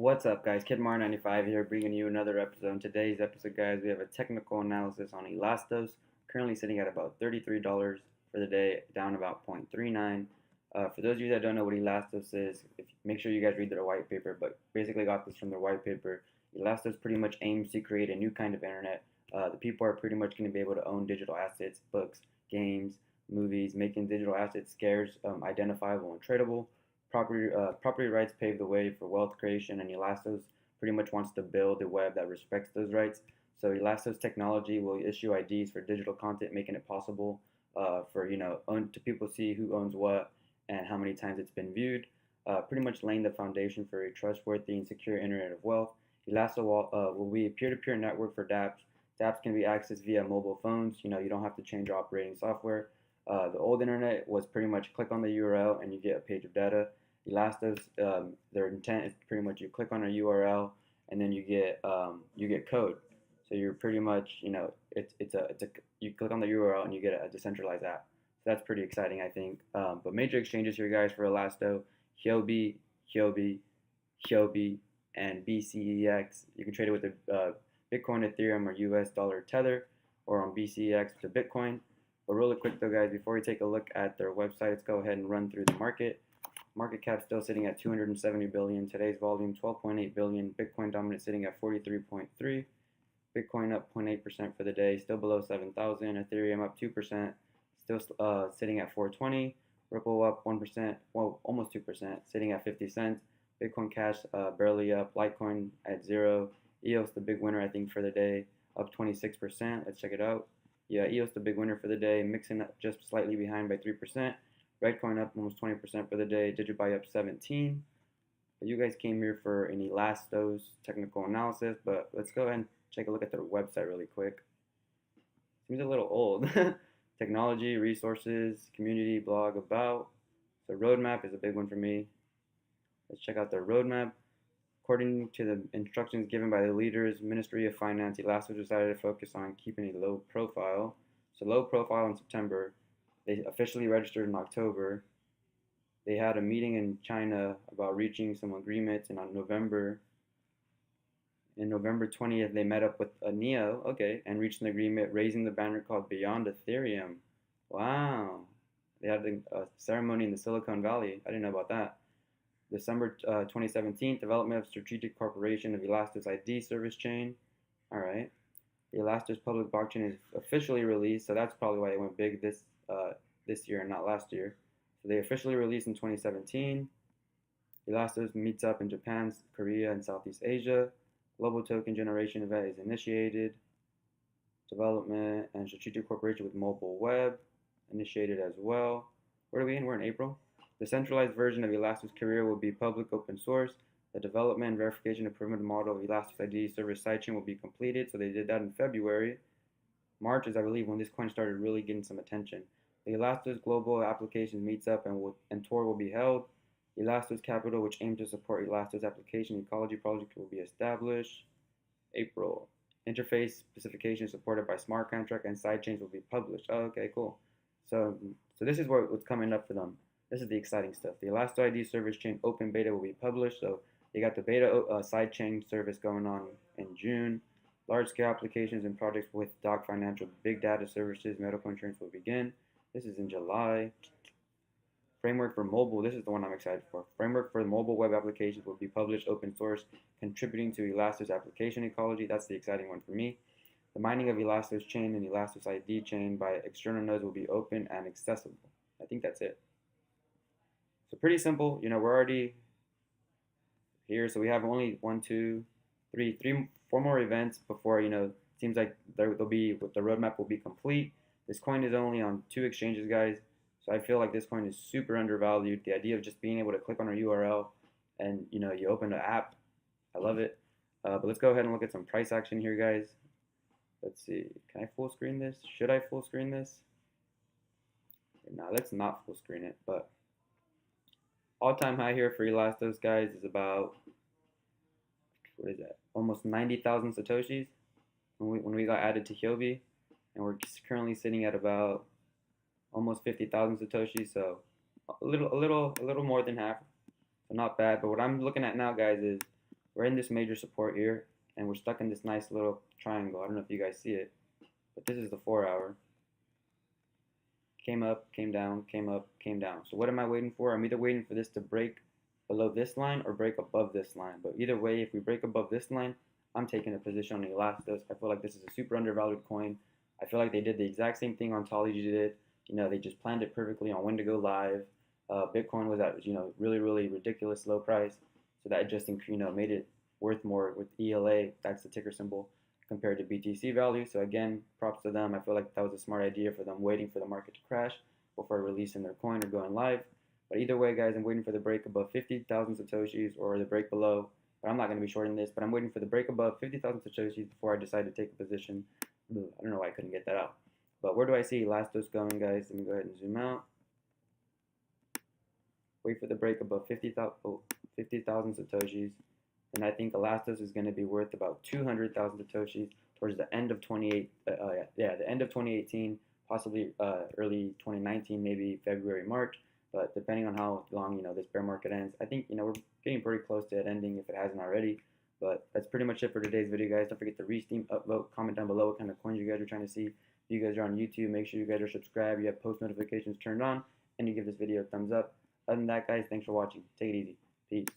What's up, guys? KidMar95 here, bringing you another episode. In today's episode, guys, we have a technical analysis on Elastos, currently sitting at about $33 for the day, down about 0.39. For those of you that don't know what Elastos is, make sure you guys read their white paper, but basically got this from their white paper. Elastos pretty much aims to create a new kind of internet. The people are pretty much going to be able to own digital assets, books, games, movies, making digital assets scarce, identifiable, and tradable. Property rights pave the way for wealth creation, and Elastos pretty much wants to build a web that respects those rights. So Elastos technology will issue IDs for digital content, making it possible for to people see who owns what and how many times it's been viewed. Pretty much laying the foundation for a trustworthy and secure internet of wealth. Elastos will be a peer-to-peer network for dApps. dApps can be accessed via mobile phones. You don't have to change your operating software. The old internet was pretty much click on the URL and you get a page of data. Elastos, their intent is pretty much you click on a URL and then you get code. So you're pretty much it's a you click on the URL and you get a decentralized app. So that's pretty exciting, I think. But major exchanges here, guys, for Elasto: Huobi, Huobi, Huobi, and BCEX. You can trade it with the Bitcoin, Ethereum, or US dollar Tether, or on BCEX to Bitcoin. But really quick though, guys, before we take a look at their website, let's go ahead and run through the market. Market cap still sitting at 270 billion. Today's volume 12.8 billion. Bitcoin dominant sitting at 43.3. Bitcoin up 0.8% for the day, still below 7,000. Ethereum up 2%, still sitting at 420. Ripple up 1%, well, almost 2%, sitting at 50 cents. Bitcoin Cash barely up. Litecoin at 0. EOS the big winner, I think, for the day, up 26%. Let's check it out. Yeah, EOS the big winner for the day, mixing up just slightly behind by 3%. Redcoin up almost 20% for the day. DigiBuy up 17. But you guys came here for an Elastos technical analysis, but let's go ahead and take a look at their website really quick. Seems a little old. Technology, resources, community, blog, about. So roadmap is a big one for me. Let's check out their roadmap. According to the instructions given by the leaders, Ministry of Finance, Elastos decided to focus on keeping a low profile. So low profile in September. They officially registered in October. They had a meeting in China about reaching some agreements, and on November 20th, they met up with a Neo, and reached an agreement, raising the banner called Beyond Ethereum. Wow. They had a ceremony in the Silicon Valley. I didn't know about that. December 2017, development of strategic corporation of Elastos ID service chain. All right. The Elastos public blockchain is officially released, so that's probably why it went big this year and not last year. So they officially released in 2017. Elastos meets up in Japan, Korea, and Southeast Asia. Global token generation event is initiated. Development and strategic cooperation with mobile web initiated as well. Where are we in? We're in April. The centralized version of Elastos Career will be public open source. The development and verification of primitive model of Elastos ID service sidechain will be completed. So they did that in February. March is, I believe, when this coin started really getting some attention. The Elastos Global Applications Meetup and Tour will be held. Elastos Capital, which aims to support Elastos application ecology project, will be established. April. Interface specifications supported by smart contract and sidechains will be published. Oh, okay, cool. So this is what's coming up for them. This is the exciting stuff. The Elastos ID service chain open beta will be published. So they got the beta sidechain service going on in June. Large-scale applications and projects with Doc Financial, big data services, medical insurance will begin. This is in July. Framework for mobile. This is the one I'm excited for. Framework for mobile web applications will be published open source, contributing to Elastos application ecology. That's the exciting one for me. The mining of Elastos chain and Elastos ID chain by external nodes will be open and accessible. I think that's it. So pretty simple. We're already here. So we have only 4 more events before, seems like the roadmap will be complete. This coin is only on 2 exchanges, guys. So I feel like this coin is super undervalued. The idea of just being able to click on a URL and, you open an app. I love it. But let's go ahead and look at some price action here, guys. Let's see. Can I full screen this? Should I full screen this? No, let's not full screen it. But all-time high here for Elastos, guys, is about, what is that? Almost 90,000 satoshis when we got added to Huobi, and we're currently sitting at about almost 50,000 satoshis, so a little more than half. So not bad. But what I'm looking at now, guys, is we're in this major support here, and we're stuck in this nice little triangle. I don't know if you guys see it, but this is the 4 hour. Came up, came down, came up, came down. So what am I waiting for? I'm either waiting for this to break below this line or break above this line. But either way, if we break above this line, I'm taking a position on Elastos. I feel like this is a super undervalued coin. I feel like they did the exact same thing on Tolly did. They just planned it perfectly on when to go live. Bitcoin was at really really ridiculous low price, so that just made it worth more with ELA. That's the ticker symbol compared to BTC value. So again, props to them. I feel like that was a smart idea for them, waiting for the market to crash before releasing their coin or going live. But either way, guys, I'm waiting for the break above 50,000 satoshis or the break below. But I'm not going to be shorting this. But I'm waiting for the break above 50,000 satoshis before I decide to take a position. I don't know why I couldn't get that out. But where do I see Elastos going, guys? Let me go ahead and zoom out. Wait for the break above 50,000 satoshis. And I think Elastos is going to be worth about 200,000 satoshis towards the end of the end of 2018, possibly early 2019, maybe February, March. But depending on how long this bear market ends, I think we're getting pretty close to it ending if it hasn't already. But that's pretty much it for today's video, guys. Don't forget to re-steam, upvote, comment down below what kind of coins you guys are trying to see. If you guys are on YouTube, make sure you guys are subscribed, you have post notifications turned on, and you give this video a thumbs up. Other than that, guys, thanks for watching. Take it easy. Peace.